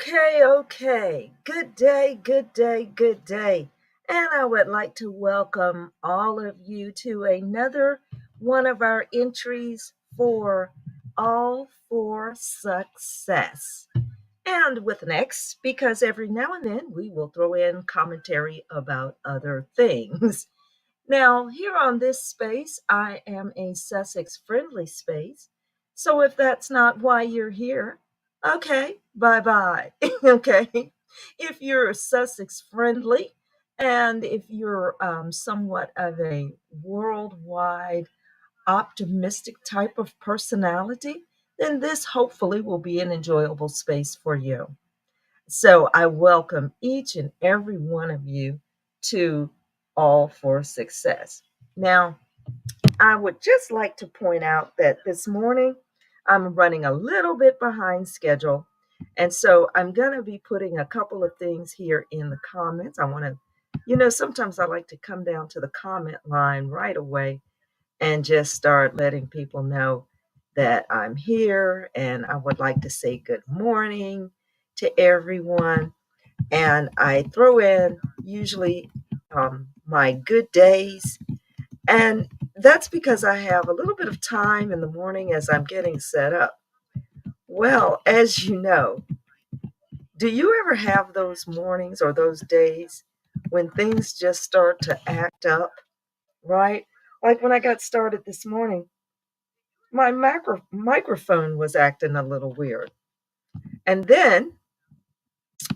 Okay. Good day, good day, good day. And I would like to welcome all of you to another one of our entries for All for Success. And with an X, because every now and then we will throw in commentary about other things. Now, here on this space, I am a Sussex friendly space. So if that's not why you're here, okay, bye bye. Okay. If you're Sussex friendly and if you're somewhat of a worldwide optimistic type of personality, then this hopefully will be an enjoyable space for you. So I welcome each and every one of you to All for Success. Now, I would just like to point out that this morning I'm running a little bit behind schedule. And so I'm going to be putting a couple of things here in the comments. I want to, sometimes I like to come down to the comment line right away and just start letting people know that I'm here and I would like to say good morning to everyone. And I throw in usually my good days. And that's because I have a little bit of time in the morning as I'm getting set up. Well, as you know, do you ever have those mornings or those days when things just start to act up, right? Like when I got started this morning, my microphone was acting a little weird. And then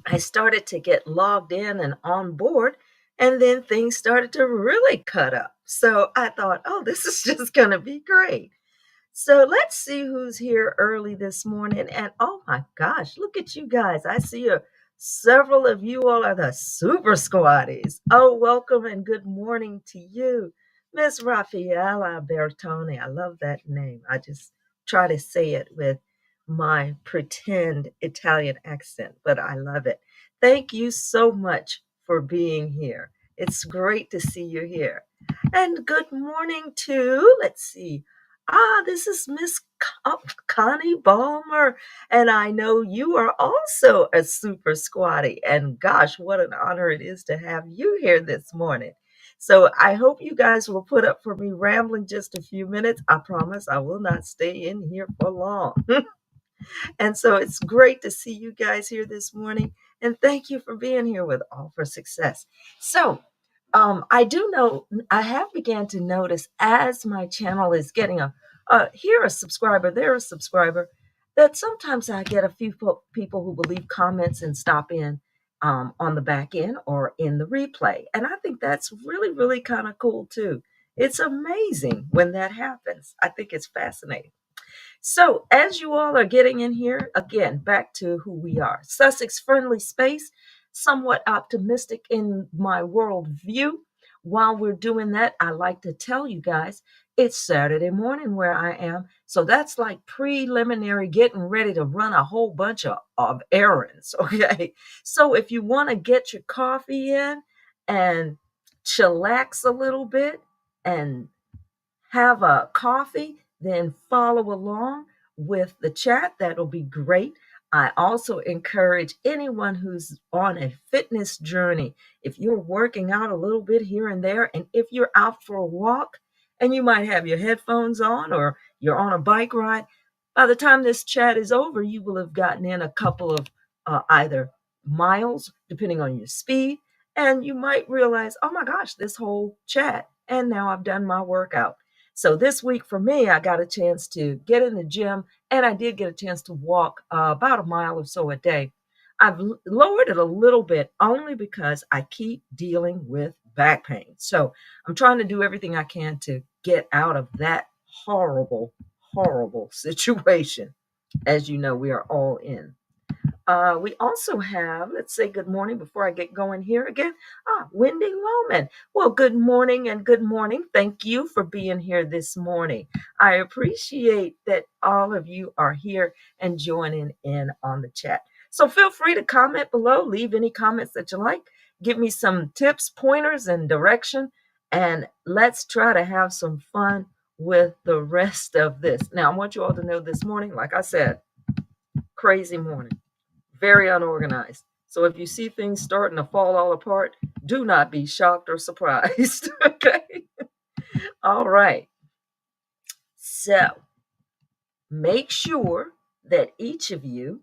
I started to get logged in and on board, and then things started to really cut up. So I thought, oh, this is just going to be great. So let's see who's here early this morning. And oh my gosh, look at you guys. I see several of you all are the super squatties. Oh, welcome and good morning to you, Miss Raffaella Bertone. I love that name. I just try to say it with my pretend Italian accent, but I love it. Thank you so much for being here. It's great to see you here. And good morning to, let's see, this is Miss Connie Balmer, and I know you are also a super squatty. And gosh, what an honor it is to have you here this morning. So I hope you guys will put up for me rambling just a few minutes. I promise I will not stay in here for long. And so it's great to see you guys here this morning. And thank you for being here with All for Success. So I do know I have began to notice as my channel is getting here a subscriber, there a subscriber, that sometimes I get a few people who will leave comments and stop in on the back end or in the replay. And I think that's really, really kind of cool too. It's amazing when that happens. I think it's fascinating. So, as you all are getting in here, again, back to who we are Sussex friendly space, somewhat optimistic in my worldview. While we're doing that, I like to tell you guys it's Saturday morning where I am. So, that's like preliminary getting ready to run a whole bunch of errands. Okay. So, if you want to get your coffee in and chillax a little bit and have a coffee, then follow along with the chat. That'll be great. I also encourage anyone who's on a fitness journey, if you're working out a little bit here and there, and if you're out for a walk and you might have your headphones on or you're on a bike ride, by the time this chat is over, you will have gotten in a couple of either miles, depending on your speed, and you might realize, oh my gosh, this whole chat, and now I've done my workout. So this week for me, I got a chance to get in the gym and I did get a chance to walk about a mile or so a day. I've lowered it a little bit only because I keep dealing with back pain. So I'm trying to do everything I can to get out of that horrible, horrible situation. As you know, we are all in. We also have, let's say good morning before I get going here again. Wendy Loman. Well, good morning and good morning. Thank you for being here this morning. I appreciate that all of you are here and joining in on the chat. So feel free to comment below, leave any comments that you like, give me some tips, pointers, and direction, and let's try to have some fun with the rest of this. Now, I want you all to know this morning, like I said, crazy morning. very unorganized. So if you see things starting to fall all apart, do not be shocked or surprised. Okay. All right. So make sure that each of you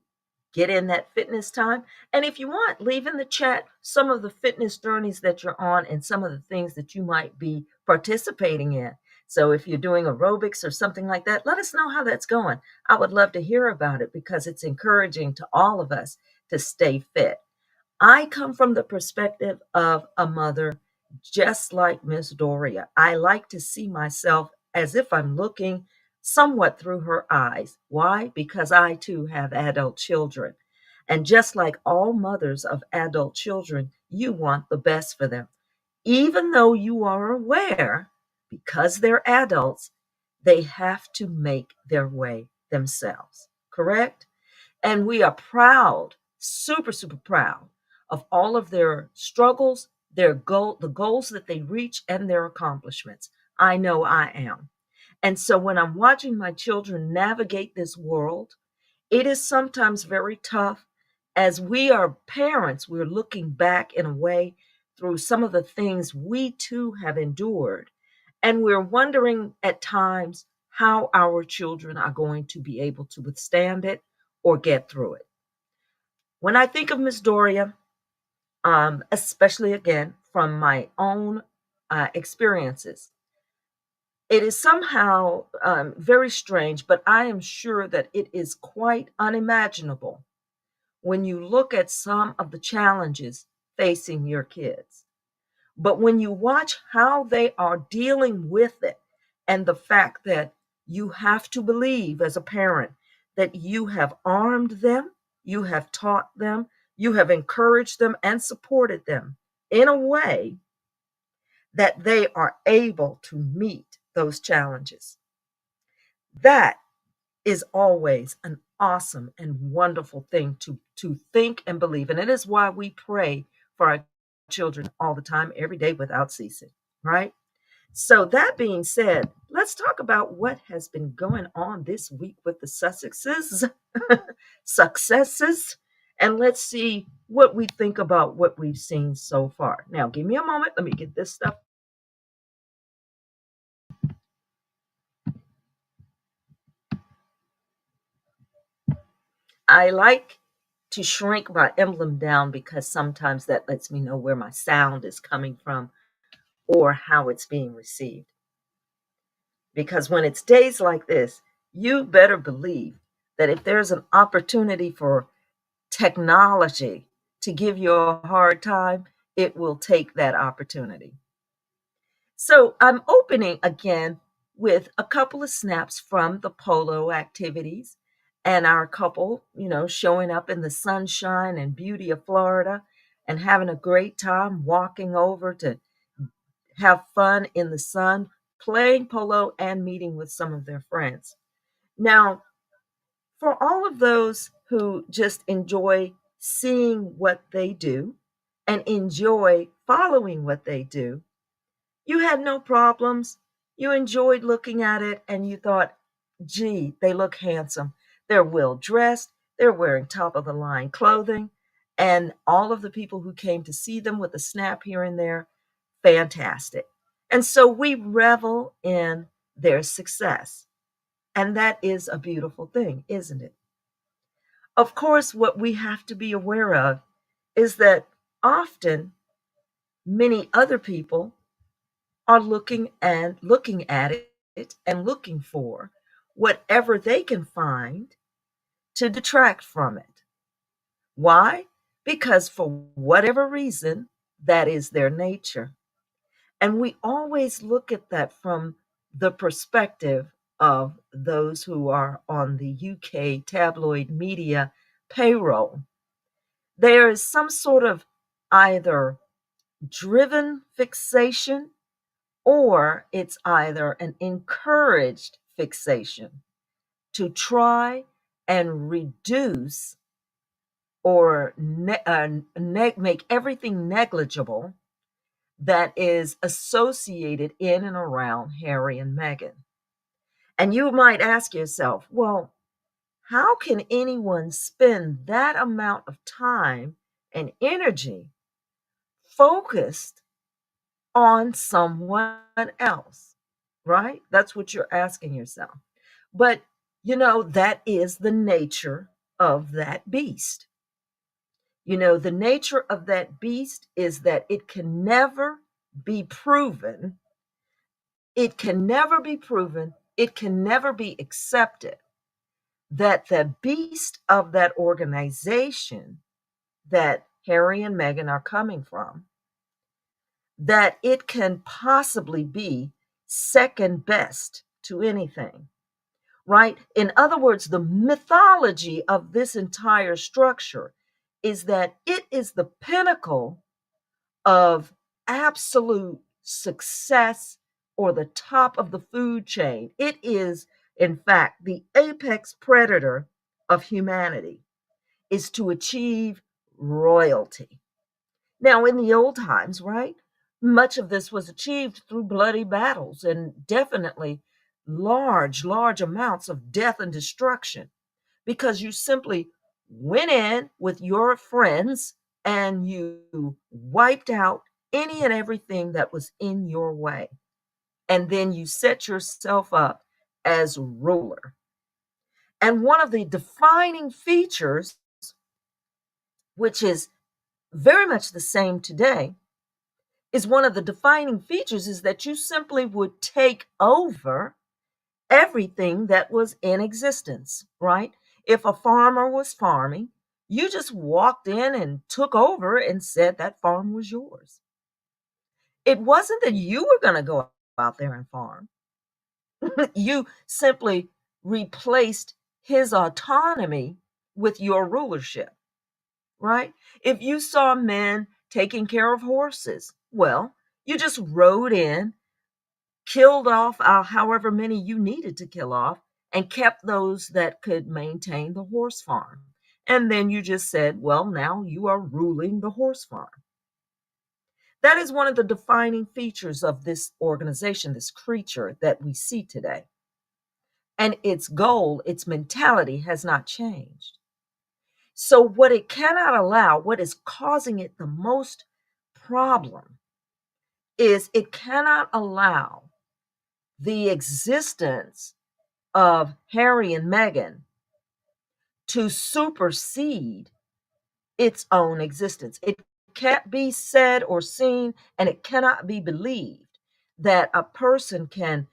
get in that fitness time. And if you want, leave in the chat some of the fitness journeys that you're on and some of the things that you might be participating in. So if you're doing aerobics or something like that, let us know how that's going. I would love to hear about it because it's encouraging to all of us to stay fit. I come from the perspective of a mother, just like Miss Doria. I like to see myself as if I'm looking somewhat through her eyes. Why? Because I too have adult children. And just like all mothers of adult children, you want the best for them. Even though you are aware, because they're adults, they have to make their way themselves. Correct? And we are proud, super, super proud of all of their struggles, the goals that they reach, and their accomplishments. I know I am. And so when I'm watching my children navigate this world, it is sometimes very tough. As we are parents, we're looking back in a way through some of the things we too have endured. And we're wondering at times how our children are going to be able to withstand it or get through it. When I think of Miss Doria, especially again from my own experiences, it is somehow very strange, but I am sure that it is quite unimaginable when you look at some of the challenges facing your kids. But when you watch how they are dealing with it, and the fact that you have to believe as a parent that you have armed them, you have taught them, you have encouraged them and supported them in a way that they are able to meet those challenges. That is always an awesome and wonderful thing to think and believe. And it is why we pray for our children all the time, every day without ceasing, right? So, that being said, let's talk about what has been going on this week with the Sussexes, successes, and let's see what we think about what we've seen so far. Now, give me a moment. Let me get this stuff. I like to shrink my emblem down because sometimes that lets me know where my sound is coming from or how it's being received. Because when it's days like this, you better believe that if there's an opportunity for technology to give you a hard time, it will take that opportunity. So I'm opening again with a couple of snaps from the polo activities and our couple, showing up in the sunshine and beauty of Florida and having a great time walking over to have fun in the sun, playing polo and meeting with some of their friends. Now, for all of those who just enjoy seeing what they do and enjoy following what they do, you had no problems. You enjoyed looking at it and you thought, gee, they look handsome. They're well dressed. They're wearing top of the line clothing. And all of the people who came to see them with a snap here and there, fantastic. And so we revel in their success. And that is a beautiful thing, isn't it? Of course, what we have to be aware of is that often many other people are looking at it and looking for whatever they can find to detract from it. Why? Because for whatever reason, that is their nature. And we always look at that from the perspective of those who are on the UK tabloid media payroll. There is some sort of either driven fixation or it's either an encouraged fixation to try and reduce or make everything negligible that is associated in and around Harry and Meghan. And you might ask yourself, well, How can anyone spend that amount of time and energy focused on someone else? Right? That's what you're asking yourself. But, that is the nature of that beast. The nature of that beast is that it can never be proven. It can never be proven. It can never be accepted that the beast of that organization that Harry and Meghan are coming from, that it can possibly be second best to anything, right? In other words, the mythology of this entire structure is that it is the pinnacle of absolute success or the top of the food chain. It is, in fact, the apex predator of humanity is to achieve royalty. Now, in the old times, right, much of this was achieved through bloody battles and definitely large, large amounts of death and destruction because you simply went in with your friends and you wiped out any and everything that was in your way. And then you set yourself up as ruler. And one of the defining features, which is very much the same today, is one of the defining features is that you simply would take over everything that was in existence, right? If a farmer was farming, you just walked in and took over and said that farm was yours. It wasn't that you were going to go out there and farm. You simply replaced his autonomy with your rulership, right? If you saw men taking care of horses, well, you just rode in, killed off however many you needed to kill off, and kept those that could maintain the horse farm. And then you just said, well, now you are ruling the horse farm. That is one of the defining features of this organization, this creature that we see today. And its goal, its mentality has not changed. So, what it cannot allow, what is causing it the most problem, is it cannot allow the existence of Harry and Meghan to supersede its own existence. It can't be said or seen, and it cannot be believed that a person can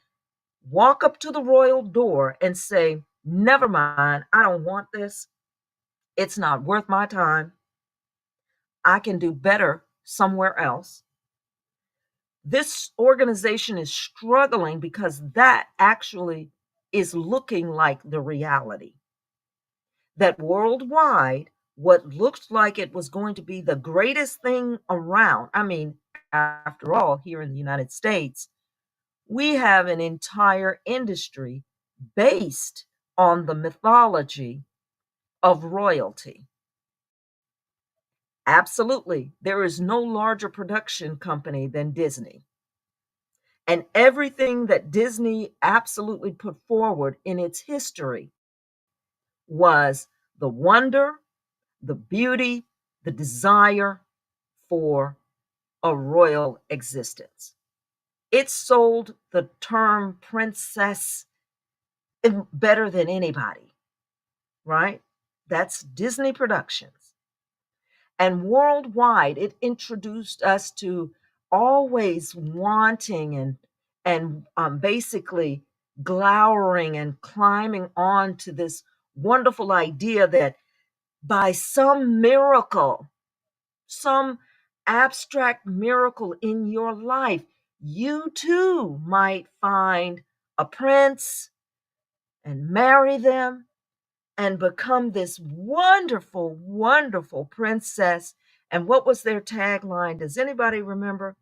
walk up to the royal door and say, never mind, I don't want this. It's not worth my time. I can do better somewhere else. This organization is struggling because that actually is looking like the reality. That worldwide, what looked like it was going to be the greatest thing around, I mean, after all, here in the United States, we have an entire industry based on the mythology of royalty. Absolutely. There is no larger production company than Disney. And everything that Disney absolutely put forward in its history was the wonder, the beauty, the desire for a royal existence. It sold the term princess better than anybody, right? That's Disney Productions. And worldwide, it introduced us to always wanting and basically glowering and climbing on to this wonderful idea that by some miracle, some abstract miracle in your life, you too might find a prince and marry them and become this wonderful, wonderful princess. And what was their tagline? Does anybody remember?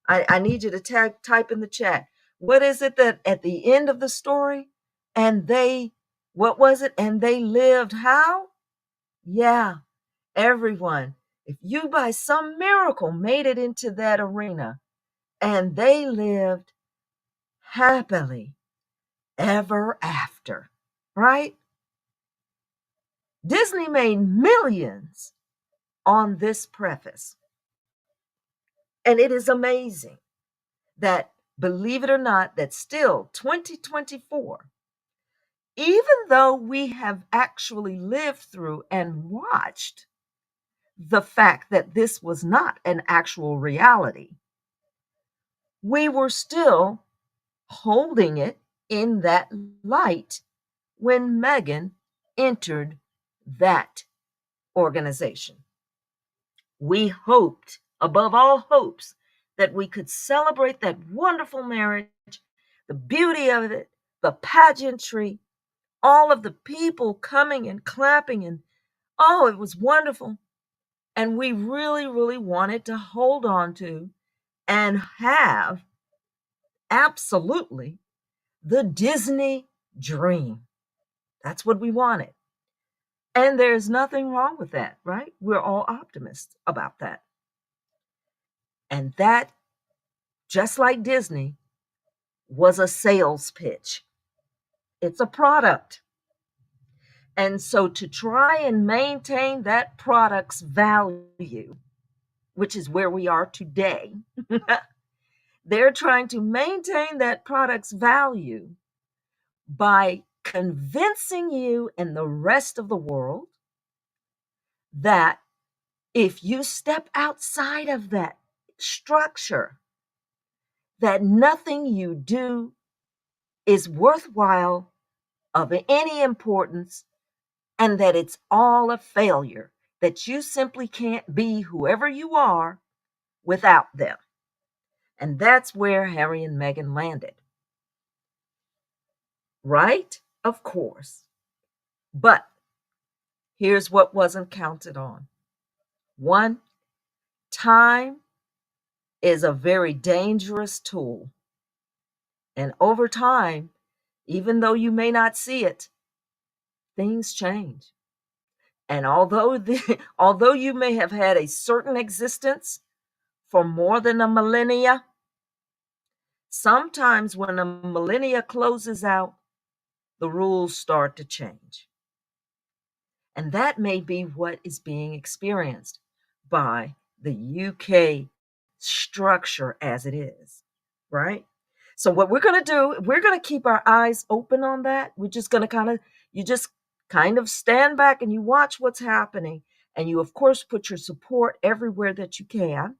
I need you to type in the chat. What is it that at the end of the story? And they, what was it? And they lived how? Yeah, everyone. If you by some miracle made it into that arena and they lived happily ever after, right? Disney made millions on this preface. And it is amazing that, believe it or not, that still 2024, even though we have actually lived through and watched the fact that this was not an actual reality, we were still holding it in that light when Meghan entered that organization. We hoped, above all hopes, that we could celebrate that wonderful marriage, the beauty of it, the pageantry, all of the people coming and clapping, and oh, it was wonderful. And we really, really wanted to hold on to and have absolutely the Disney dream. That's what we wanted. And there's nothing wrong with that, right? We're all optimists about that. And that, just like Disney, was a sales pitch. It's a product. And so to try and maintain that product's value, which is where we are today, they're trying to maintain that product's value by convincing you and the rest of the world that if you step outside of that structure, that nothing you do is worthwhile, of any importance, and that it's all a failure, that you simply can't be whoever you are without them. And that's where Harry and Meghan landed. Right? Of course. But here's what wasn't counted on. One, time is a very dangerous tool. And over time, even though you may not see it, things change. And although you may have had a certain existence for more than a millennia, sometimes when a millennia closes out, the rules start to change. And that may be what is being experienced by the UK structure as it is, right? So what we're going to do, we're going to keep our eyes open on that. We're just going to you just kind of stand back and you watch what's happening. And you, of course, put your support everywhere that you can.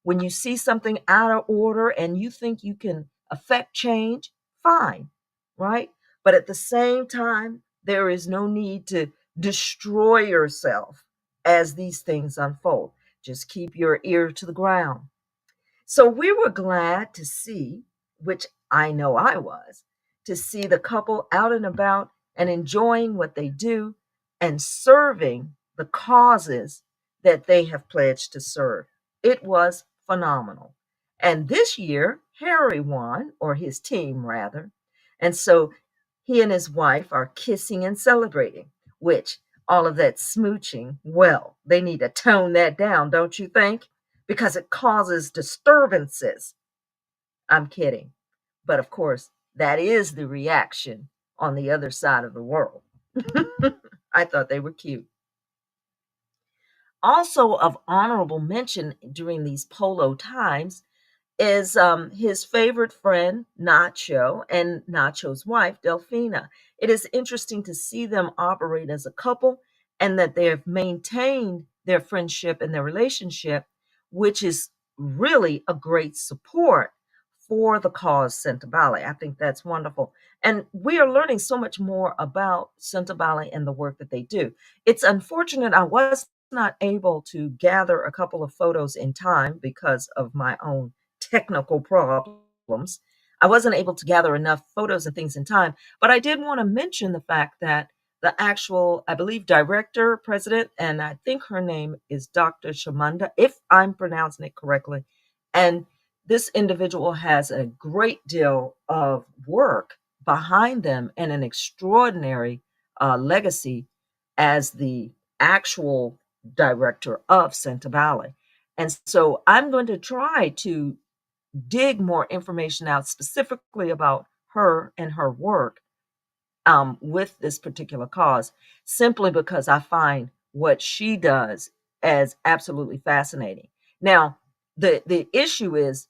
When you see something out of order and you think you can affect change, fine, right? But at the same time, there is no need to destroy yourself as these things unfold. Just keep your ear to the ground. So we were glad to see, which I know I was, to see the couple out and about and enjoying what they do and serving the causes that they have pledged to serve. It was phenomenal. And this year, Harry won, or his team rather. And so he and his wife are kissing and celebrating, which all of that smooching, well, they need to tone that down, don't you think? Because it causes disturbances. I'm kidding. But of course, that is the reaction on the other side of the world. I thought they were cute. Also, of honorable mention during these polo times is his favorite friend, Nacho, and Nacho's wife, Delfina. It is interesting to see them operate as a couple and that they have maintained their friendship and their relationship, which is really a great support for the cause Centabale. I think that's wonderful. And we are learning so much more about Centabale and the work that they do. It's unfortunate I was not able to gather a couple of photos in time because of my own technical problems. I wasn't able to gather enough photos and things in time, but I did want to mention the fact that the actual, I believe, director, president, and I think her name is Dr. Shamanda, if I'm pronouncing it correctly. And this individual has a great deal of work behind them and an extraordinary legacy as the actual director of Centabale. And so I'm going to try to dig more information out specifically about her and her work with this particular cause, simply because I find what she does as absolutely fascinating. Now, the issue is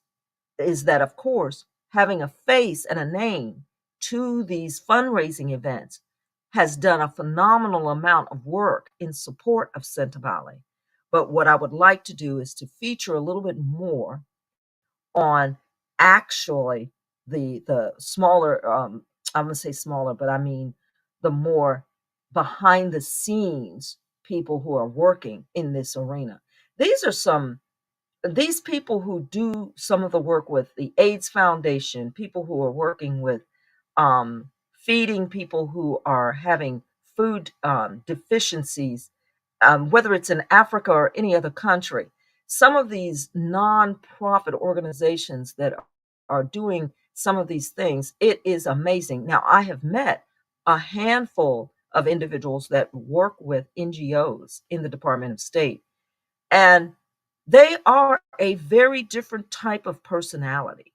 that, of course, having a face and a name to these fundraising events has done a phenomenal amount of work in support of Centavale. But what I would like to do is to feature a little bit more on actually the smaller, I'm gonna say smaller, but I mean the more behind the scenes people who are working in this arena. These are some these people who do some of the work with the AIDS Foundation, people who are working with feeding people who are having food deficiencies, whether it's in Africa or any other country. Some of these nonprofit organizations that are doing some of these things, it is amazing. Now, I have met a handful of individuals that work with NGOs in the Department of State, and they are a very different type of personality.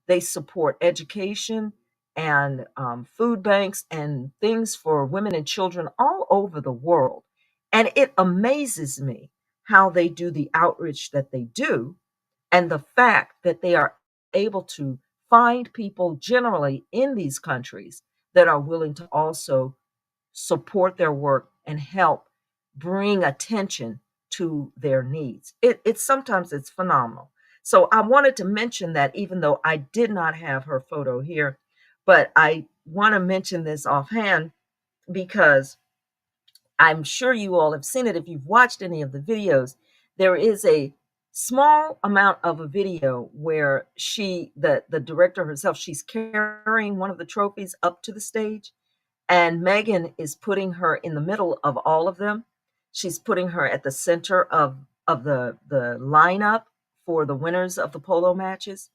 They support education and food banks and things for women and children all over the world. And it amazes me how they do the outreach that they do, and the fact that they are able to find people generally in these countries that are willing to also support their work and help bring attention to their needs. It's sometimes it's phenomenal. So I wanted to mention that, even though I did not have her photo here, but I want to mention this offhand because I'm sure you all have seen it if you've watched any of the videos. There is a small amount of a video where the director herself, she's carrying one of the trophies up to the stage, and Megan is putting her in the middle of all of them. She's putting her at the center of the lineup for the winners of the polo matches.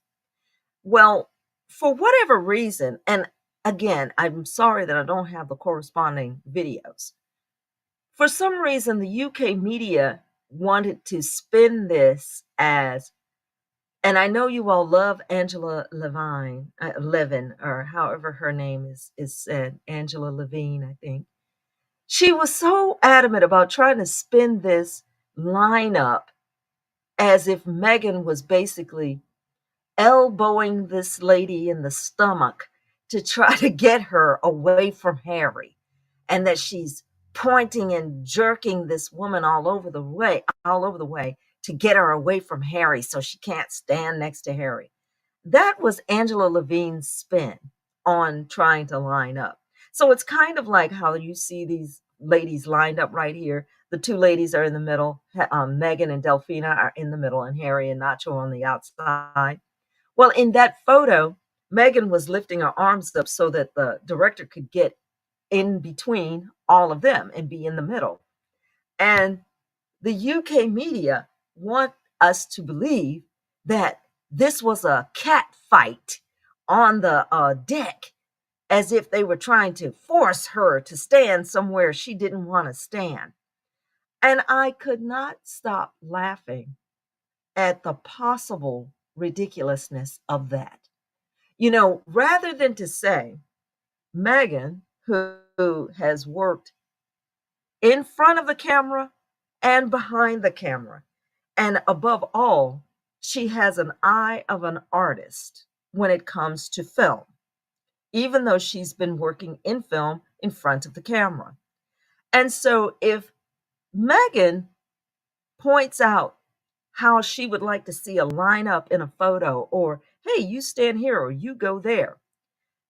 Well, for whatever reason, and again, I'm sorry that I don't have the corresponding videos. For some reason, the UK media wanted to spin this as, and I know you all love Angela Levin, or however her name is said, Angela Levine, I think. She was so adamant about trying to spin this lineup as if Megan was basically elbowing this lady in the stomach to try to get her away from Harry, and that she's pointing and jerking this woman all over the way to get her away from Harry so she can't stand next to Harry. That was Angela Levine's spin on trying to line up. So it's kind of like how you see these ladies lined up right here. The two ladies are in the middle. Megan and Delphina are in the middle, and Harry and Nacho on the outside. Well, in that photo, Megan was lifting her arms up so that the director could get in between all of them and be in the middle. And the UK media want us to believe that this was a cat fight on the deck, as if they were trying to force her to stand somewhere she didn't want to stand. And I could not stop laughing at the possible ridiculousness of that. You know, rather than to say, Megan, who has worked in front of the camera and behind the camera, and above all, she has an eye of an artist when it comes to film, even though she's been working in film in front of the camera. And so if Megan points out how she would like to see a lineup in a photo, or hey, you stand here or you go there,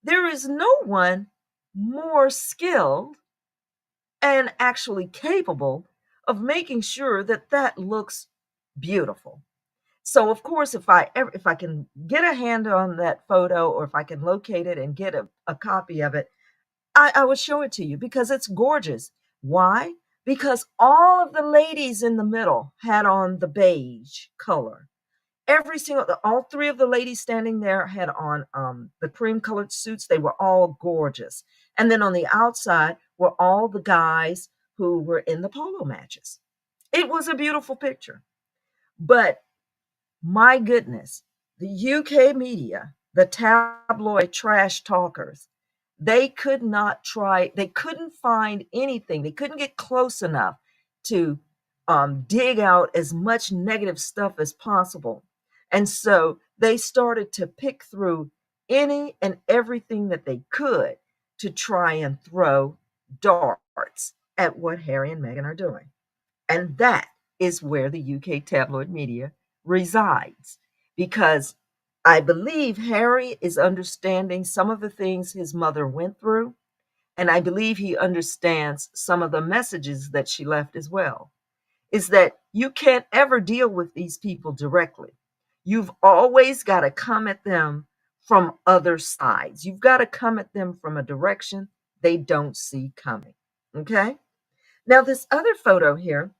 there is no one more skilled and actually capable of making sure that that looks beautiful. So of course, if I can get a hand on that photo, or if I can locate it and get a copy of it, I would show it to you because it's gorgeous. Why? Because all of the ladies in the middle had on the beige color. All three of the ladies standing there had on the cream colored suits. They were all gorgeous. And then on the outside were all the guys who were in the polo matches. It was a beautiful picture. But my goodness, the UK media, the tabloid trash talkers, They could not try, they couldn't find anything, they couldn't get close enough to dig out as much negative stuff as possible. And so they started to pick through any and everything that they could to try and throw darts at what Harry and Meghan are doing. And that is where the UK tabloid media resides, because I believe Harry is understanding some of the things his mother went through, and I believe he understands some of the messages that she left as well. Is that you can't ever deal with these people directly. You've always got to come at them from other sides. You've got to come at them from a direction they don't see coming. Okay? Now, this other photo here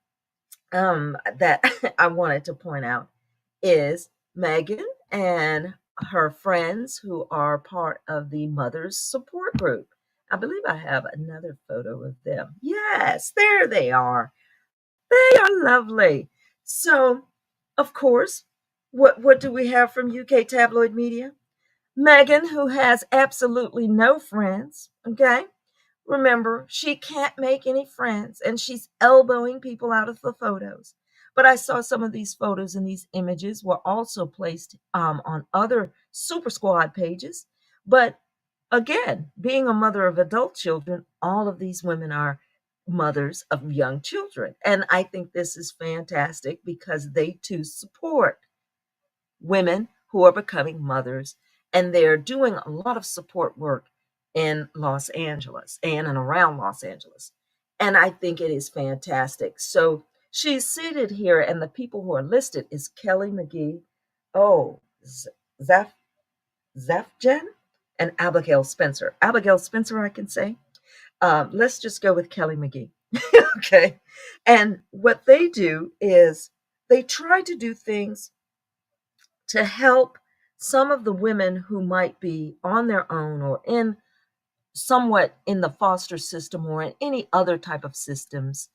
that I wanted to point out is Megan and her friends who are part of the Mothers Support Group. I believe I have another photo of them. Yes, there they are. They are lovely. So, of course, what do we have from UK tabloid media? Megan, who has absolutely no friends, okay? Remember, she can't make any friends and she's elbowing people out of the photos. But I saw some of these photos and these images were also placed on other Super Squad pages. But again, being a mother of adult children, all of these women are mothers of young children. And I think this is fantastic because they too support women who are becoming mothers, and they're doing a lot of support work in Los Angeles and around Los Angeles. And I think it is fantastic. So she's seated here, and the people who are listed is Kelly McGee, oh, Zaf Zafjan, and Abigail Spencer. Abigail Spencer, I can say. Let's just go with Kelly McGee. Okay. And what they do is they try to do things to help some of the women who might be on their own or in somewhat in the foster system or in any other type of systems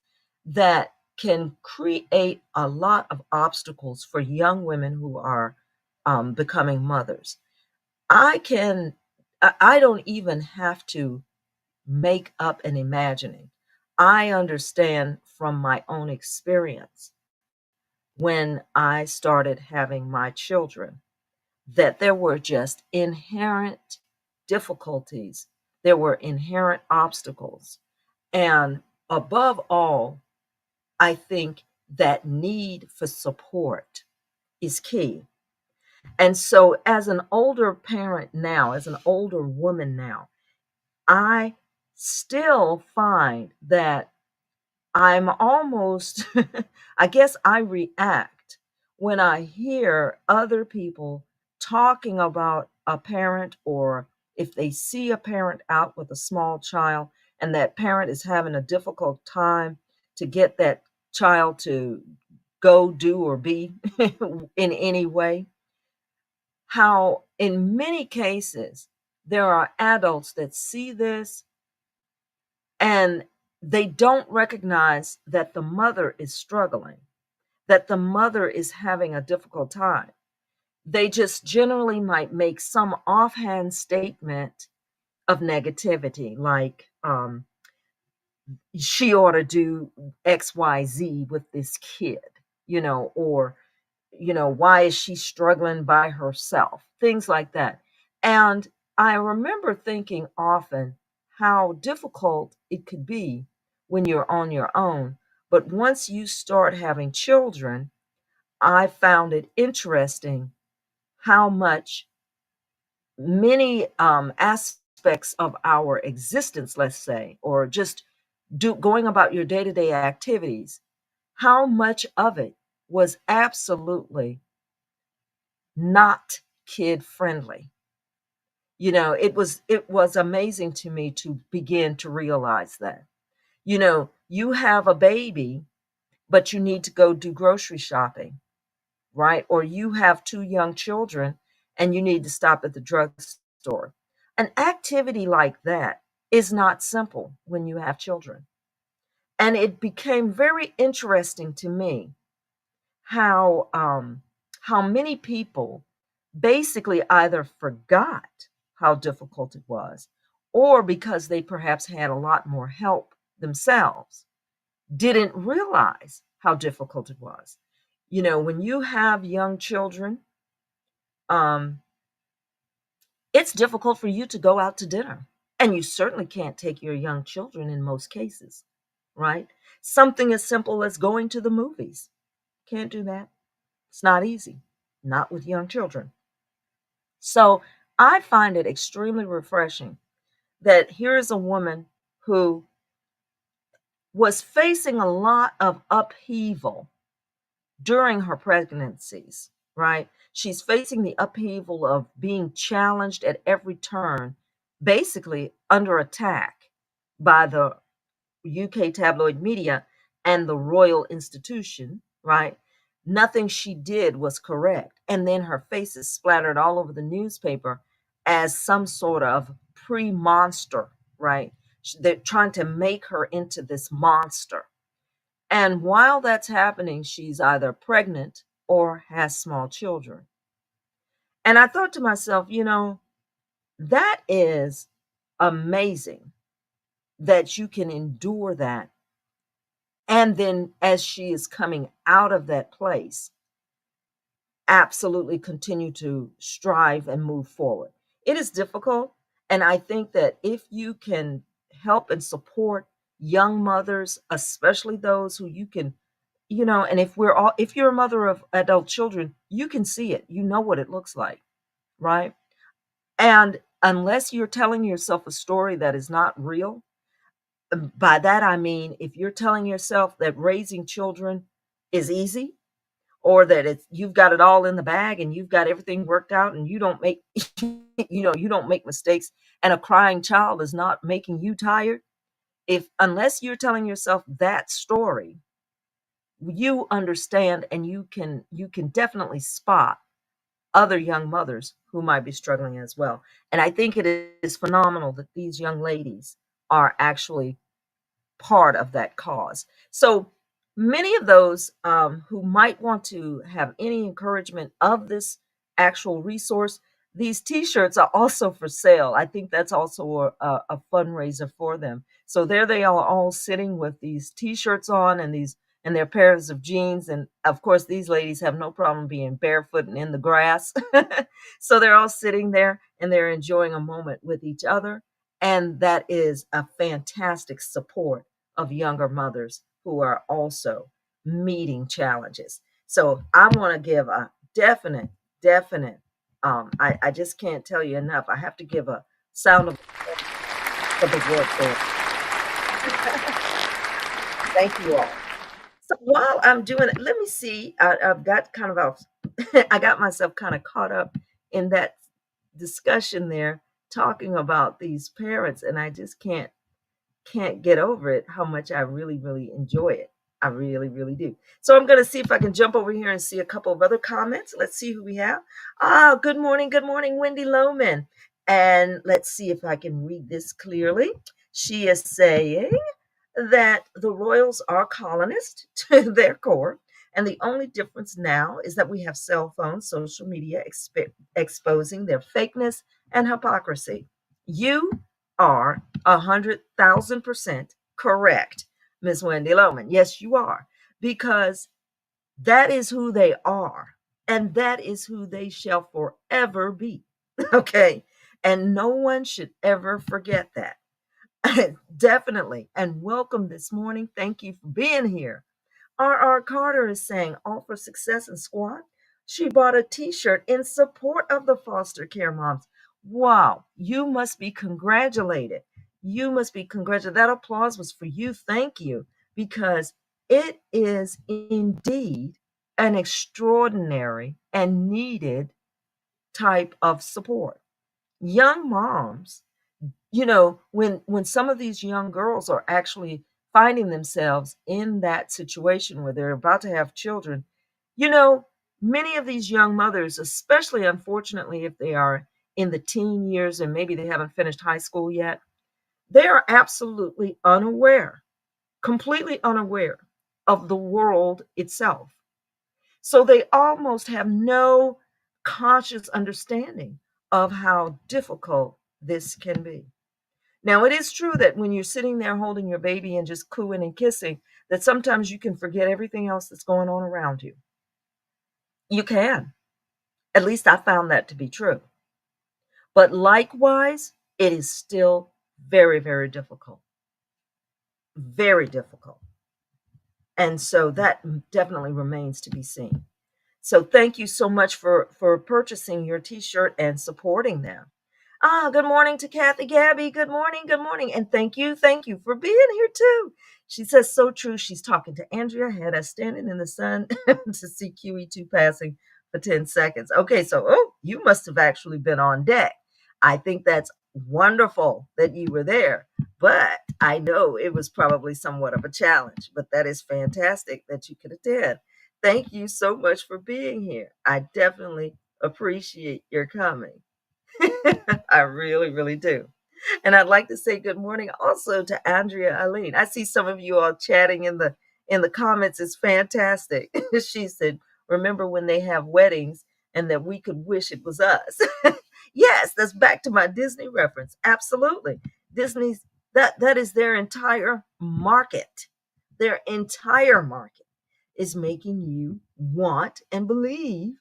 that can create a lot of obstacles for young women who are becoming mothers. I can, I don't even have to make up an imagining. I understand from my own experience when I started having my children that there were just inherent difficulties, there were inherent obstacles. And above all, I think that need for support is key. And so, as an older parent now, as an older woman now, I still find that I'm almost, I guess I react when I hear other people talking about a parent, or if they see a parent out with a small child and that parent is having a difficult time to get that child to go, do, or be in any way. How, in many cases, there are adults that see this and they don't recognize that the mother is struggling, that the mother is having a difficult time. They just generally might make some offhand statement of negativity, like she ought to do XYZ with this kid, or, why is she struggling by herself? Things like that. And I remember thinking often how difficult it could be when you're on your own. But once you start having children, I found it interesting how much many aspects of our existence, let's say, or just going about your day-to-day activities, how much of it was absolutely not kid friendly. It was amazing to me to begin to realize that. You have a baby, but you need to go do grocery shopping, right? Or you have two young children and you need to stop at the drugstore. An activity like that is not simple when you have children. And it became very interesting to me how many people basically either forgot how difficult it was, or because they perhaps had a lot more help themselves, didn't realize how difficult it was. When you have young children, um, it's difficult for you to go out to dinner. And you certainly can't take your young children in most cases, right? Something as simple as going to the movies. Can't do that. It's not easy, not with young children. So I find it extremely refreshing that here is a woman who was facing a lot of upheaval during her pregnancies, right? She's facing the upheaval of being challenged at every turn, basically under attack by the UK tabloid media and the royal institution, right? Nothing she did was correct. And then her face is splattered all over the newspaper as some sort of pre monster, right? They're trying to make her into this monster. And while that's happening, she's either pregnant or has small children. And I thought to myself, that is amazing that you can endure that. And then as she is coming out of that place, absolutely continue to strive and move forward. It is difficult. And I think that if you can help and support young mothers, especially those who you can, and if you're a mother of adult children, you can see it. You know what it looks like, right? And unless you're telling yourself a story that is not real, by that I mean if you're telling yourself that raising children is easy, or that you've got it all in the bag and you've got everything worked out and you don't make you don't make mistakes, and a crying child is not making you tired, if unless you're telling yourself that story, you understand, and you can definitely spot other young mothers who might be struggling as well. And I think it is phenomenal that these young ladies are actually part of that cause. So many of those who might want to have any encouragement of this actual resource, these T-shirts are also for sale. I think that's also a fundraiser for them. So there they are, all sitting with these T-shirts on and their pairs of jeans. And of course, these ladies have no problem being barefoot and in the grass. So they're all sitting there and they're enjoying a moment with each other. And that is a fantastic support of younger mothers who are also meeting challenges. So I want to give a definite, I just can't tell you enough. I have to give a sound of for the work there. Thank you all. So while I'm doing it, let me see. I've got kind of I got myself kind of caught up in that discussion there, talking about these parents, and I just can't get over it, how much I really, really enjoy it. I really, really do. So I'm going to see if I can jump over here and see a couple of other comments. Let's see who we have. Good morning, Wendy Lohman. And let's see if I can read this clearly. She is saying that the royals are colonists to their core. And the only difference now is that we have cell phones, social media exposing their fakeness and hypocrisy. You are 100,000% correct, Miss Wendy Lohman. Yes, you are, because that is who they are, and that is who they shall forever be. Okay, and no one should ever forget that. Definitely, and welcome this morning. Thank you for being here. R.R. Carter is saying, all for success and squad. She bought a t-shirt in support of the foster care moms. Wow, you must be congratulated. You must be congratulated. That applause was for you. Thank you, because it is indeed an extraordinary and needed type of support. Young moms, when some of these young girls are actually finding themselves in that situation where they're about to have children, you know many of these young mothers, especially unfortunately if they are in the teen years and maybe they haven't finished high school yet, they are absolutely unaware, completely unaware of the world itself. So they almost have no conscious understanding of how difficult this can be. Now, it is true that when you're sitting there holding your baby and just cooing and kissing, that sometimes you can forget everything else that's going on around you. You can. At least I found that to be true. But likewise, it is still very, very difficult. Very difficult. And so that definitely remains to be seen. So thank you so much for purchasing your t-shirt and supporting them. Good morning to Kathy Gabby. Good morning. And thank you for being here too. She says, so true. She's talking to Andrea. Had us standing in the sun to see QE2 passing for 10 seconds. Okay, so you must have actually been on deck. I think that's wonderful that you were there, but I know it was probably somewhat of a challenge, but that is fantastic that you could attend. Thank you so much for being here. I definitely appreciate your coming. I really, really do. And I'd like to say good morning also to Andrea Aline. I see some of you all chatting in the comments. It's fantastic. She said, remember when they have weddings and that we could wish it was us. Yes, that's back to my Disney reference. Absolutely. Disney's that is their entire market. Their entire market is making you want and believe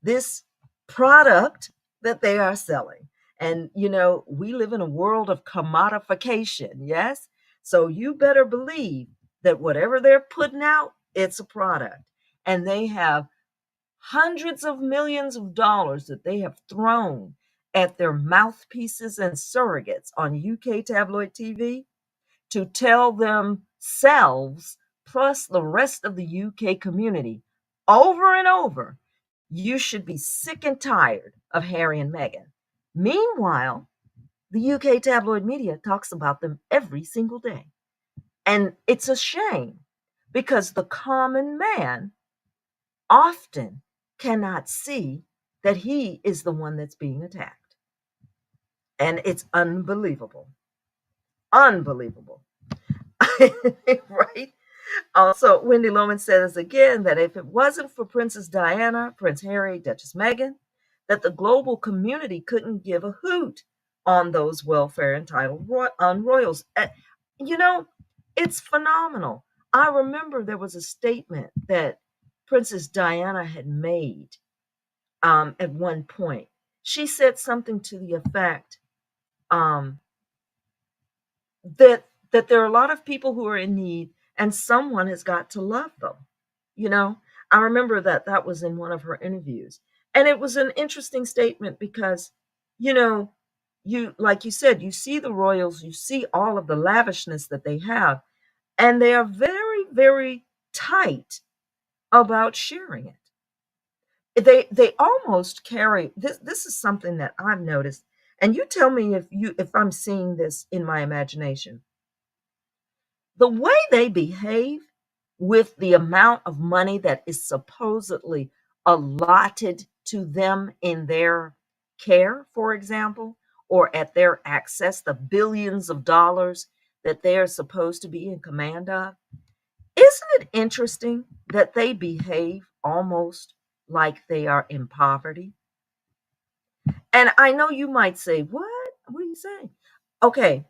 this product that they are selling. And, we live in a world of commodification, yes? So you better believe that whatever they're putting out, it's a product. And they have hundreds of millions of dollars that they have thrown at their mouthpieces and surrogates on UK tabloid TV to tell themselves, plus the rest of the UK community, over and over, you should be sick and tired of Harry and Meghan. Meanwhile, the UK tabloid media talks about them every single day. And it's a shame because the common man often cannot see that he is the one that's being attacked. And it's unbelievable. Unbelievable. Right? Also, Wendy Loman says again that if it wasn't for Princess Diana, Prince Harry, Duchess Meghan, that the global community couldn't give a hoot on those welfare entitled royals. You know, it's phenomenal. I remember there was a statement that Princess Diana had made at one point. She said something to the effect um, that there are a lot of people who are in need and someone has got to love them. You know, I remember that was in one of her interviews. And it was an interesting statement because, you know, you like you said, you see the royals, you see all of the lavishness that they have, and they are very, very tight about sharing it. They almost carry this is something that I've noticed. And you tell me if I'm seeing this in my imagination. The way they behave with the amount of money that is supposedly allotted to them in their care, for example, or at their access, the billions of dollars that they are supposed to be in command of. Isn't it interesting that they behave almost like they are in poverty? And I know you might say, what? What are you saying? Okay,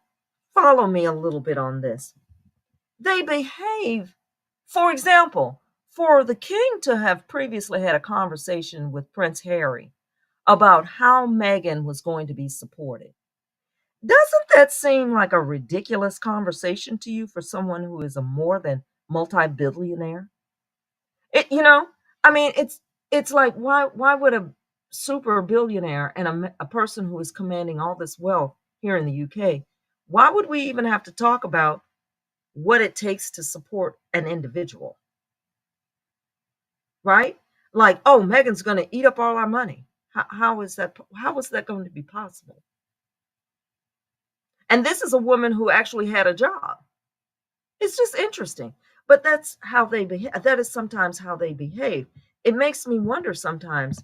follow me a little bit on this. They behave, for example, for the king to have previously had a conversation with Prince Harry about how Meghan was going to be supported. Doesn't that seem like a ridiculous conversation to you for someone who is a more than multi-billionaire? I mean, it's like why would a super billionaire and a person who is commanding all this wealth here in the UK, why would we even have to talk about what it takes to support an individual, right? Like, oh, Megan's going to eat up all our money. How is that? How is that going to be possible? And this is a woman who actually had a job. It's just interesting, but that's how they behave. That is sometimes how they behave. It makes me wonder sometimes: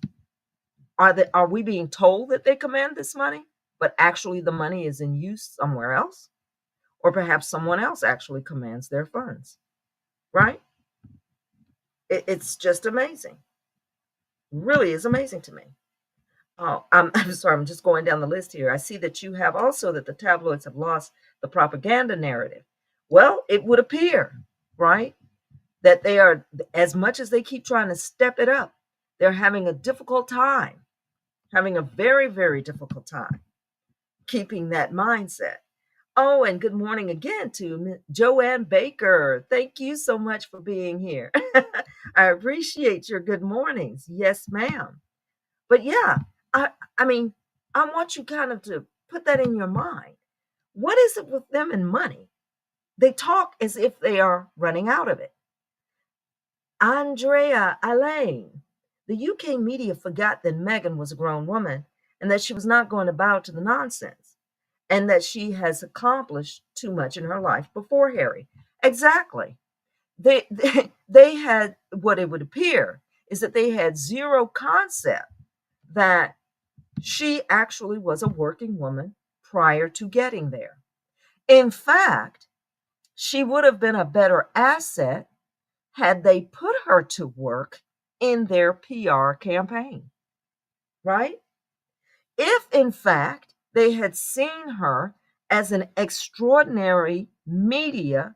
are we being told that they command this money, but actually the money is in use somewhere else, or perhaps someone else actually commands their funds, right? It's just amazing. Really is amazing to me. Oh, I'm sorry, I'm just going down the list here. I see that you have also that the tabloids have lost the propaganda narrative. Well, it would appear, right, that they are, as much as they keep trying to step it up, they're having a difficult time, having a very, very difficult time keeping that mindset. Oh, and good morning again to Joanne Baker. Thank you so much for being here. I appreciate your good mornings. Yes, ma'am. But yeah, I mean, I want you kind of to put that in your mind. What is it with them and money? They talk as if they are running out of it. Andrea Alain. The UK media forgot that Meghan was a grown woman and that she was not going to bow to the nonsense and that she has accomplished too much in her life before Harry. Exactly. They had, what it would appear is that they had zero concept that she actually was a working woman prior to getting there. In fact, she would have been a better asset had they put her to work in their PR campaign, right? If, in fact, they had seen her as an extraordinary media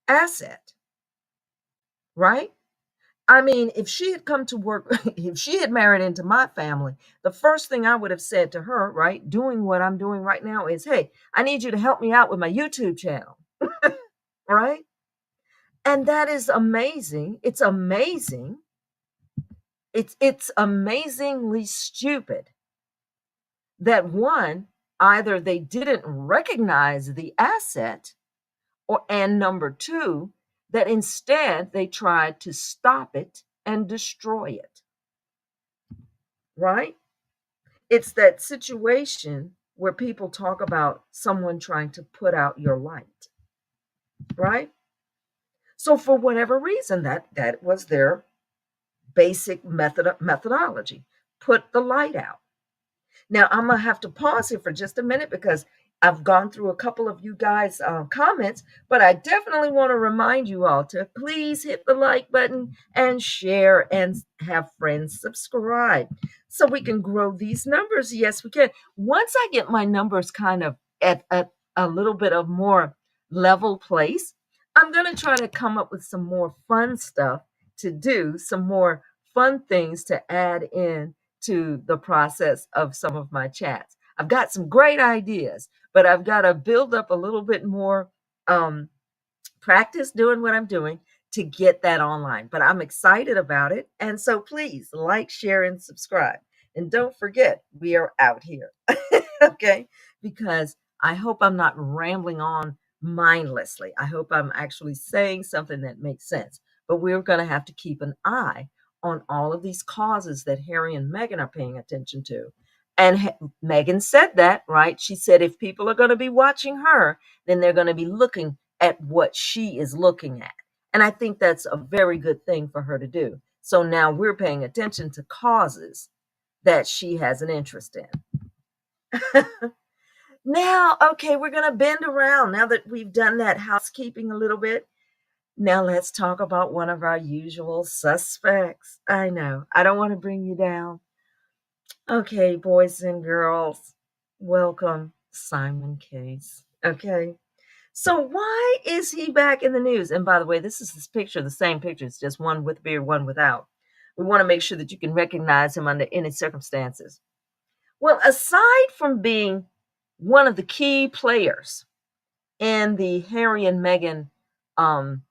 asset, right? I mean, if she had come to work, if she had married into my family, the first thing I would have said to her, right, doing what I'm doing right now is, hey, I need you to help me out with my YouTube channel, right? And that is amazing. It's amazing. It's amazingly stupid that one, either they didn't recognize the asset, or and number two, that instead they tried to stop it and destroy it, right? It's that situation where people talk about someone trying to put out your light, right? So for whatever reason, that was their basic methodology. Put the light out. Now, I'm going to have to pause here for just a minute because I've gone through a couple of you guys' comments, but I definitely want to remind you all to please hit the like button and share and have friends subscribe so we can grow these numbers. Yes, we can. Once I get my numbers kind of at a little bit of more level place, I'm going to try to come up with some more fun stuff to do, some more fun things to add in to the process of some of my chats. I've got some great ideas, but I've got to build up a little bit more um, practice doing what I'm doing to get that online. But I'm excited about it. And so please like, share, and subscribe. And don't forget, we are out here. Okay? Because I hope I'm not rambling on mindlessly. I hope I'm actually saying something that makes sense. But we're going to have to keep an eye on all of these causes that Harry and Meghan are paying attention to. And Meghan said that, right? She said if people are going to be watching her, then they're going to be looking at what she is looking at. And I think that's a very good thing for her to do. So now we're paying attention to causes that she has an interest in. Now, okay, we're going to bend around now that we've done that housekeeping a little bit. Now let's talk about one of our usual suspects. I know, I don't want to bring you down. Okay, boys and girls, welcome Simon Case. Okay. So why is he back in the news? And by the way, this is his picture, the same picture. It's just one with beard, one without. We want to make sure that you can recognize him under any circumstances. Well, aside from being one of the key players in the Harry and Meghan um,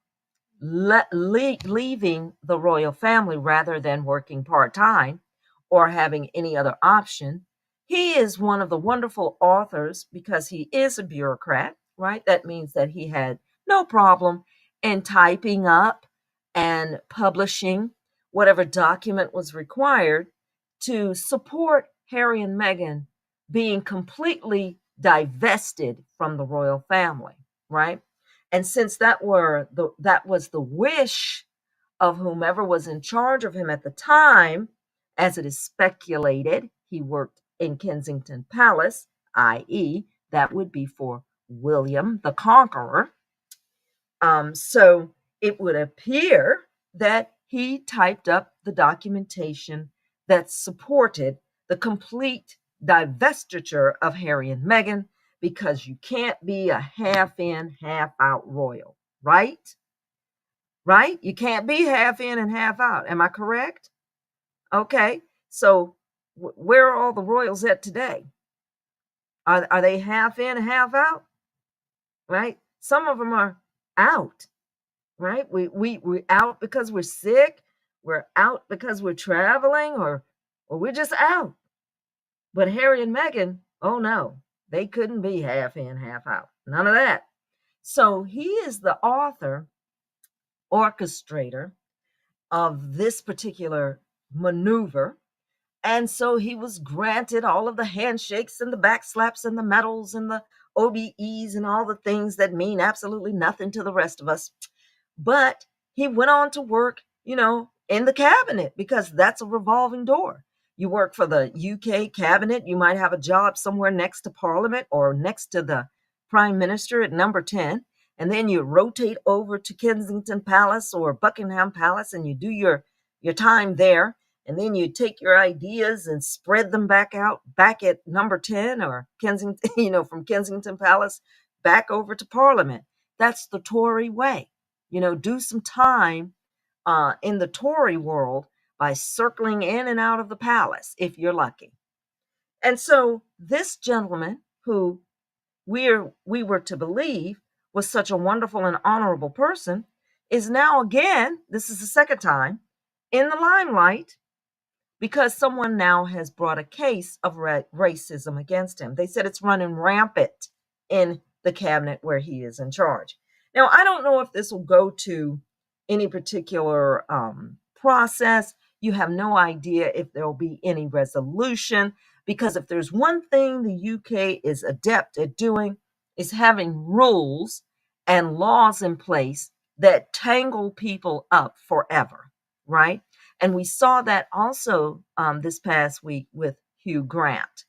leaving the royal family rather than working part-time or having any other option. He is one of the wonderful authors because he is a bureaucrat, right? That means that he had no problem in typing up and publishing whatever document was required to support Harry and Meghan being completely divested from the royal family, right? And since that was the wish of whomever was in charge of him at the time, as it is speculated, he worked in Kensington Palace, i.e., that would be for William the Conqueror. So it would appear that he typed up the documentation that supported the complete divestiture of Harry and Meghan, because you can't be a half in, half out royal, right? Right? You can't be half in and half out. Am I correct? Okay. So where are all the royals at today? Are they half in, half out? Right? Some of them are out, right? We're out because we're sick. We're out because we're traveling, or we're just out. But Harry and Meghan, oh no, they couldn't be half in, half out. None of that. So he is the author, orchestrator of this particular maneuver. And so he was granted all of the handshakes and the backslaps and the medals and the OBEs and all the things that mean absolutely nothing to the rest of us. But he went on to work, in the cabinet, because that's a revolving door. You work for the UK cabinet, you might have a job somewhere next to Parliament or next to the Prime Minister at number 10. And then you rotate over to Kensington Palace or Buckingham Palace and you do your time there. And then you take your ideas and spread them back out, back at number 10 or Kensington, from Kensington Palace back over to Parliament. That's the Tory way. Do some time in the Tory world by circling in and out of the palace if you're lucky. And so this gentleman, who we were to believe was such a wonderful and honorable person, is now again, this is the second time, in the limelight because someone now has brought a case of racism against him. They said it's running rampant in the cabinet where he is in charge. Now, I don't know if this will go to any particular process. You have no idea if there will be any resolution, because if there's one thing the UK is adept at doing, is having rules and laws in place that tangle people up forever, right? And we saw that also this past week with Hugh Grant.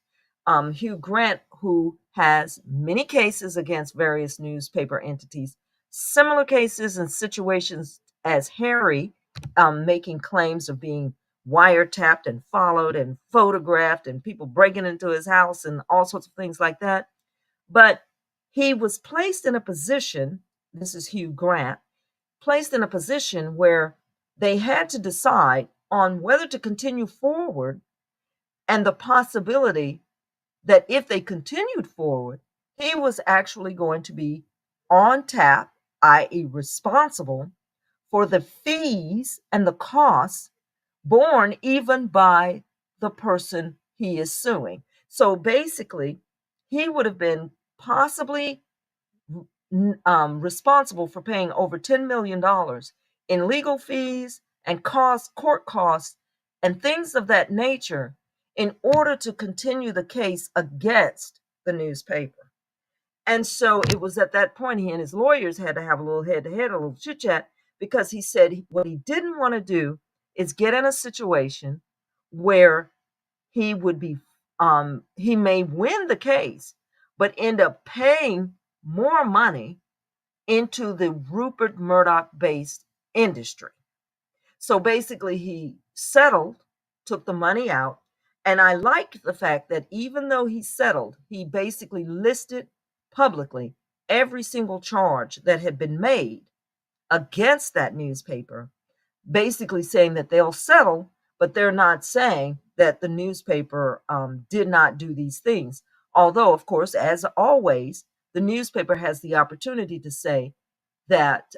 Hugh Grant, who has many cases against various newspaper entities, similar cases and situations as Harry, making claims of being wiretapped and followed and photographed and people breaking into his house and all sorts of things like that. But he was placed in a position, this is Hugh Grant, placed in a position where they had to decide on whether to continue forward, and the possibility that if they continued forward, he was actually going to be on tap, i.e., responsible for the fees and the costs borne even by the person he is suing. So basically, he would have been possibly responsible for paying over $10 million in legal fees and court costs, and things of that nature in order to continue the case against the newspaper. And so it was at that point he and his lawyers had to have a little head-to-head, a little chit-chat, because he said what he didn't want to do is get in a situation where he would be, he may win the case, but end up paying more money into the Rupert Murdoch based industry. So basically, he settled, took the money out. And I like the fact that even though he settled, he basically listed publicly every single charge that had been made against that newspaper, basically saying that they'll settle, but they're not saying that the newspaper did not do these things. Although, of course, as always, the newspaper has the opportunity to say that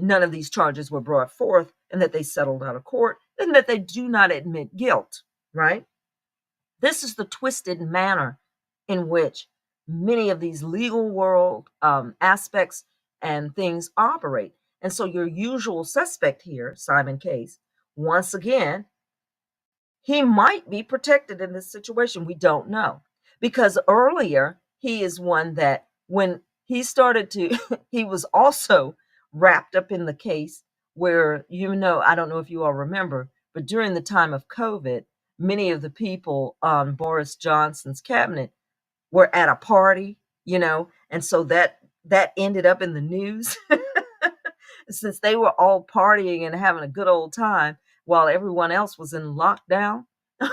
none of these charges were brought forth and that they settled out of court and that they do not admit guilt, right? This is the twisted manner in which many of these legal world aspects and things operate. And so your usual suspect here, Simon Case, once again, he might be protected in this situation. We don't know. Because earlier, he is one that when he started to, he was also wrapped up in the case where, I don't know if you all remember, but during the time of COVID, many of the people on Boris Johnson's cabinet were at a party, and so that ended up in the news since they were all partying and having a good old time while everyone else was in lockdown.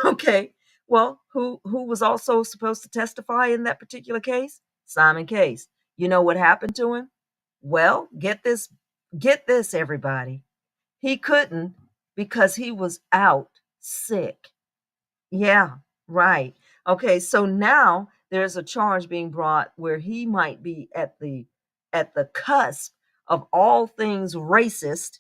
Okay. Well, who was also supposed to testify in that particular case? Simon Case. You know what happened to him? Well, get this, everybody. He couldn't because he was out sick. Yeah, right. Okay, so now there's a charge being brought where he might be at the cusp of all things racist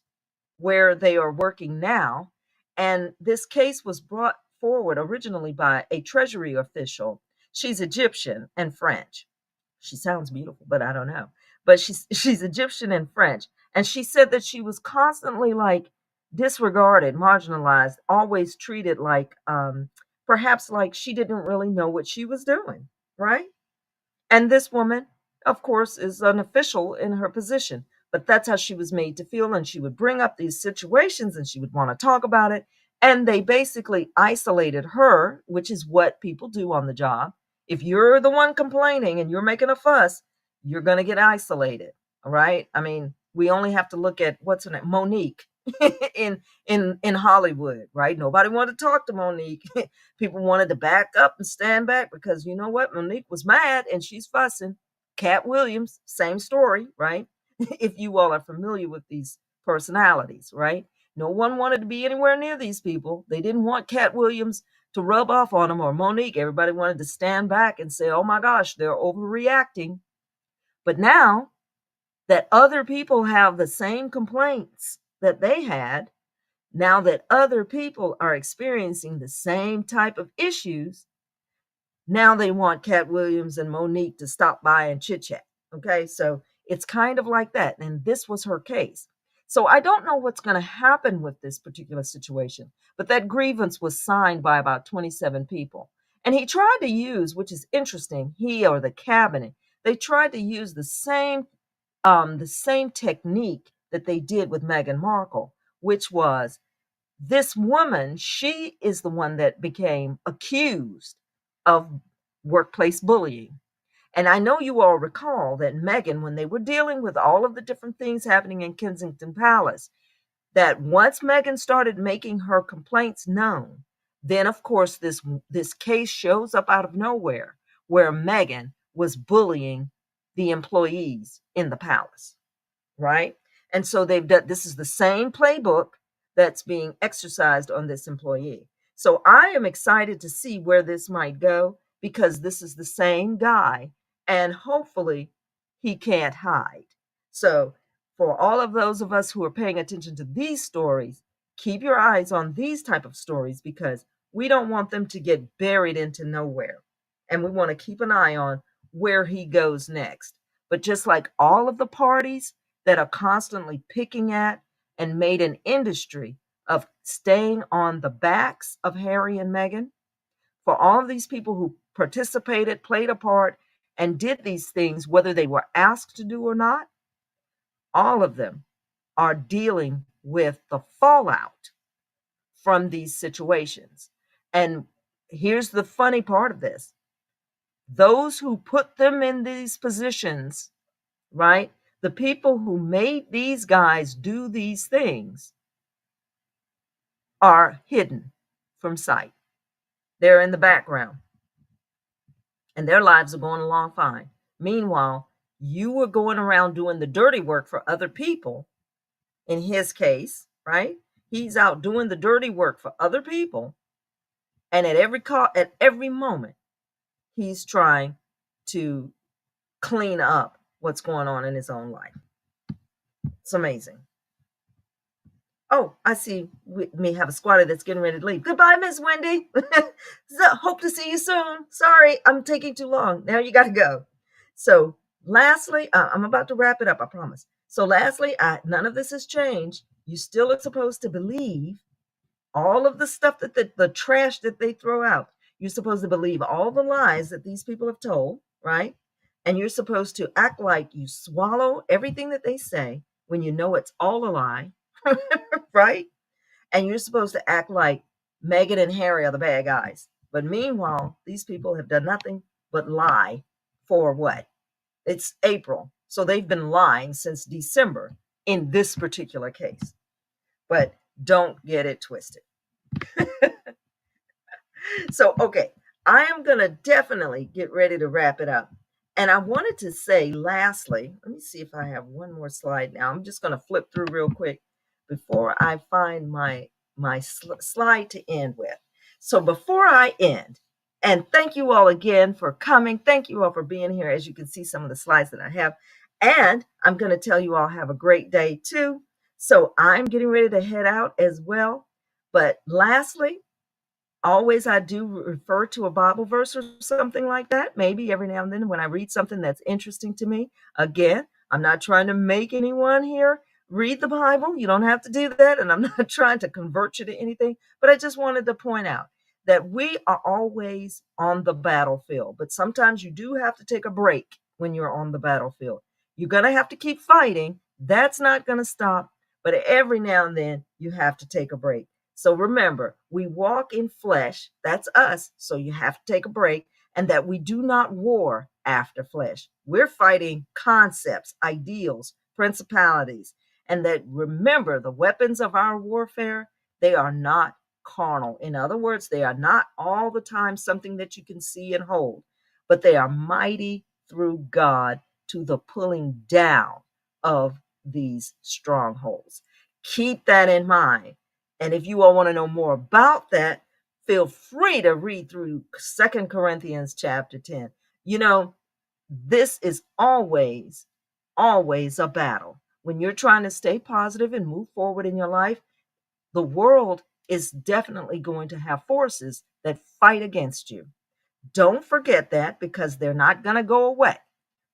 where they are working now. And this case was brought forward originally by a treasury official. She's Egyptian and French. She sounds beautiful, but I don't know. But she's Egyptian and French. And she said that she was constantly like disregarded, marginalized, always treated like perhaps like she didn't really know what she was doing, right? And this woman, of course, is an official in her position, but that's how she was made to feel. And she would bring up these situations and she would want to talk about it. And they basically isolated her, which is what people do on the job. If you're the one complaining and you're making a fuss, you're going to get isolated. All right. I mean, we only have to look at what's her name, Monique in Hollywood, right? Nobody wanted to talk to Monique. People wanted to back up and stand back because you know what? Monique was mad and she's fussing. Cat Williams, same story, right? If you all are familiar with these personalities, right? No one wanted to be anywhere near these people. They didn't want Cat Williams to rub off on them or Monique. Everybody wanted to stand back and say, oh my gosh, they're overreacting. But now that other people have the same complaints that they had, now that other people are experiencing the same type of issues, now they want Cat Williams and Monique to stop by and chit chat. Okay, so it's kind of like that. And this was her case. So I don't know what's going to happen with this particular situation, but that grievance was signed by about 27 people. And he tried to use, which is interesting, he or the cabinet, they tried to use the same technique that they did with Meghan Markle, which was this woman, she is the one that became accused of workplace bullying. And I know you all recall that Meghan, when they were dealing with all of the different things happening in Kensington Palace, that once Meghan started making her complaints known, then of course this case shows up out of nowhere where Meghan was bullying the employees in the palace, right? And so they've done this is the same playbook that's being exercised on this employee. So I am excited to see where this might go because this is the same guy and hopefully he can't hide. So for all of those of us who are paying attention to these stories, keep your eyes on these type of stories because we don't want them to get buried into nowhere. And we want to keep an eye on where he goes next. But just like all of the parties that are constantly picking at and made an industry of staying on the backs of Harry and Meghan, for all of these people who participated, played a part, and did these things, whether they were asked to do or not, all of them are dealing with the fallout from these situations. And here's the funny part of this: those who put them in these positions, right? The people who made these guys do these things are hidden from sight. They're in the background and their lives are going along fine. Meanwhile, you were going around doing the dirty work for other people. In his case, right? He's out doing the dirty work for other people. And at every moment, he's trying to clean up what's going on in his own life. It's amazing. Oh, I see we may have a squatter that's getting ready to leave. Goodbye, Miss Wendy. So, hope to see you soon. Sorry, I'm taking too long. Now you got to go. So, lastly, I'm about to wrap it up, I promise. So, lastly, none of this has changed. You still are supposed to believe all of the stuff that the trash that they throw out. You're supposed to believe all the lies that these people have told, right? And you're supposed to act like you swallow everything that they say when you know it's all a lie, right? And you're supposed to act like Meghan and Harry are the bad guys. But meanwhile, these people have done nothing but lie for what? It's April. So they've been lying since December in this particular case. But don't get it twisted. So, okay, I am going to definitely get ready to wrap it up. And I wanted to say, lastly, let me see if I have one more slide now. I'm just going to flip through real quick before I find my slide to end with. So, before I end, and thank you all again for coming. Thank you all for being here. As you can see, some of the slides that I have. And I'm going to tell you all have a great day too. So, I'm getting ready to head out as well. But lastly, always I do refer to a Bible verse or something like that, maybe every now and then when I read something that's interesting to me. Again, I'm not trying to make anyone here read the Bible. You don't have to do that. And I'm not trying to convert you to anything, but I just wanted to point out that we are always on the battlefield, but sometimes you do have to take a break when you're on the battlefield. You're going to have to keep fighting. That's not going to stop. But every now and then you have to take a break. So remember, we walk in flesh, that's us. So you have to take a break, and that we do not war after flesh. We're fighting concepts, ideals, principalities, and that remember the weapons of our warfare, they are not carnal. In other words, they are not all the time something that you can see and hold, but they are mighty through God to the pulling down of these strongholds. Keep that in mind. And if you all want to know more about that, feel free to read through Second Corinthians chapter 10. You know, this is always a battle. When you're trying to stay positive and move forward in your life, the world is definitely going to have forces that fight against you. Don't forget that, because they're not going to go away.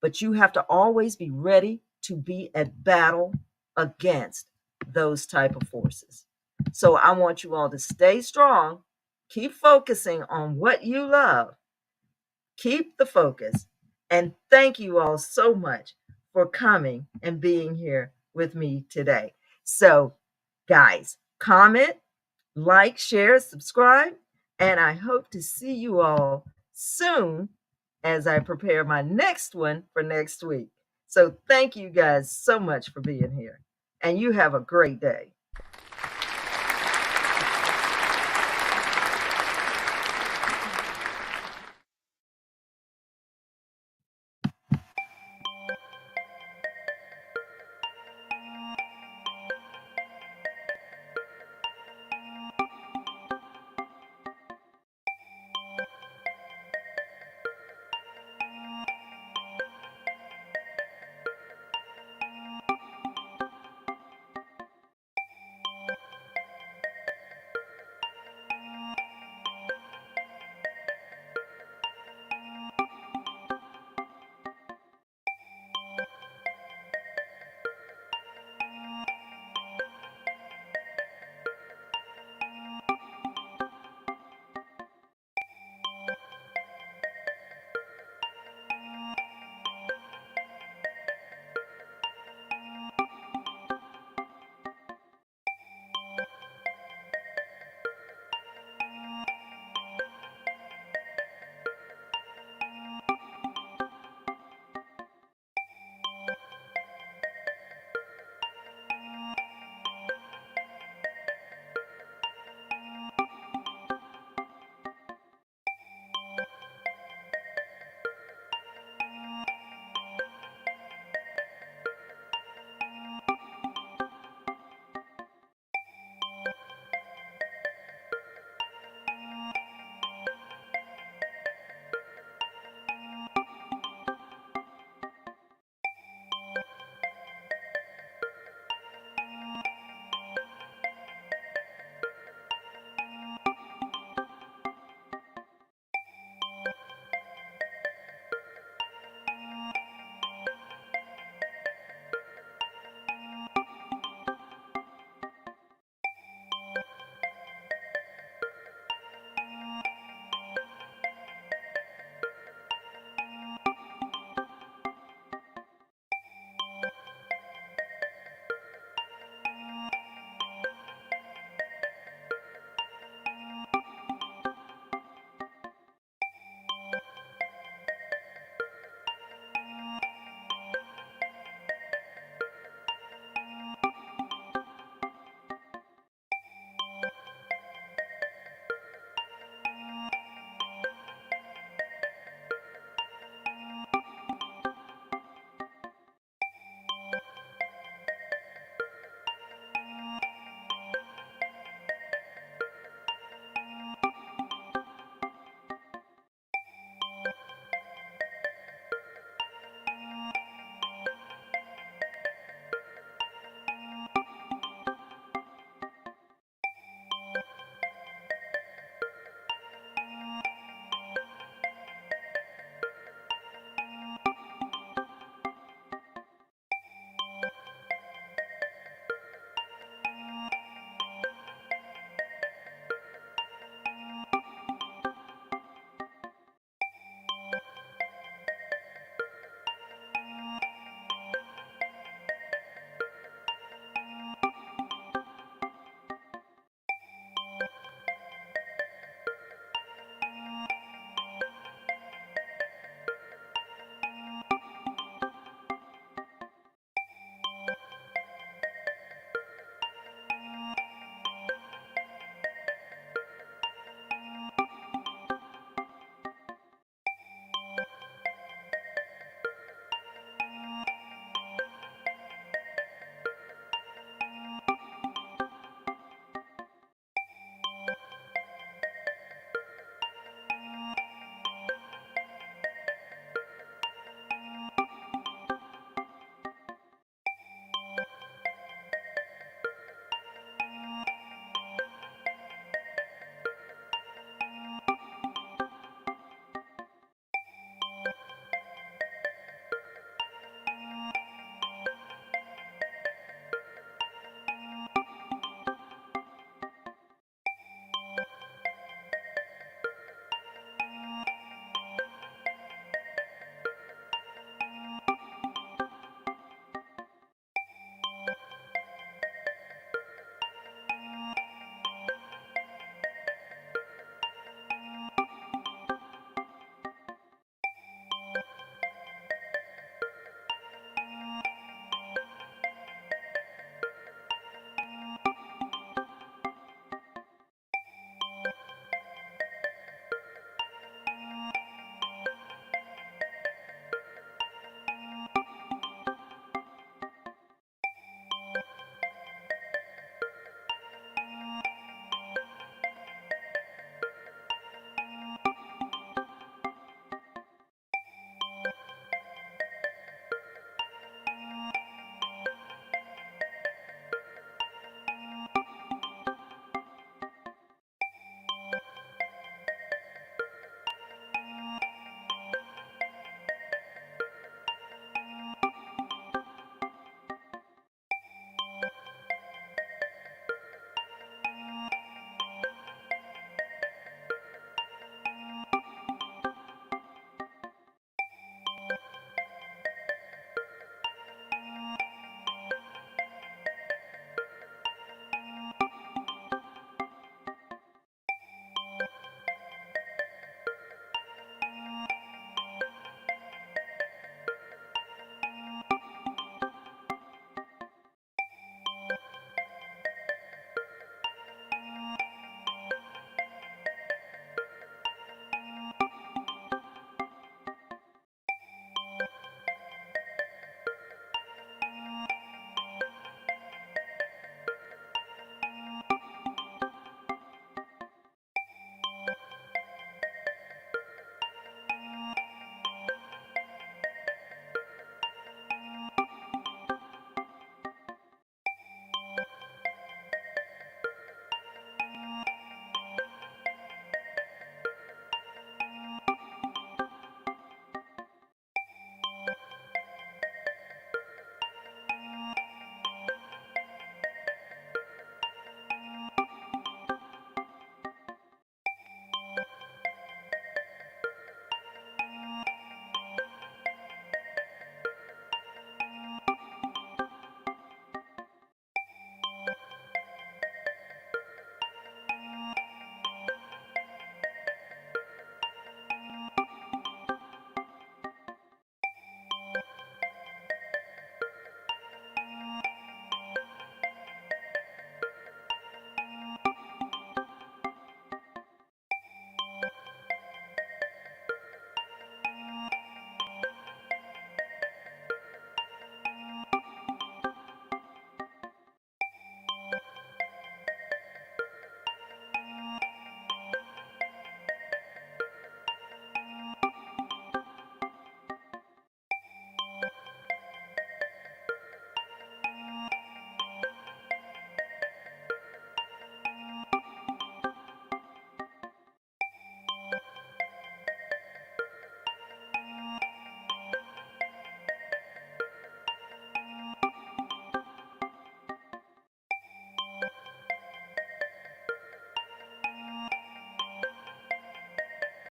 But you have to always be ready to be at battle against those type of forces. So I want you all to stay strong, keep focusing on what you love, keep the focus, and thank you all so much for coming and being here with me today. So, guys, comment, like, share, subscribe, and I hope to see you all soon as I prepare my next one for next week. So, thank you guys so much for being here, and you have a great day.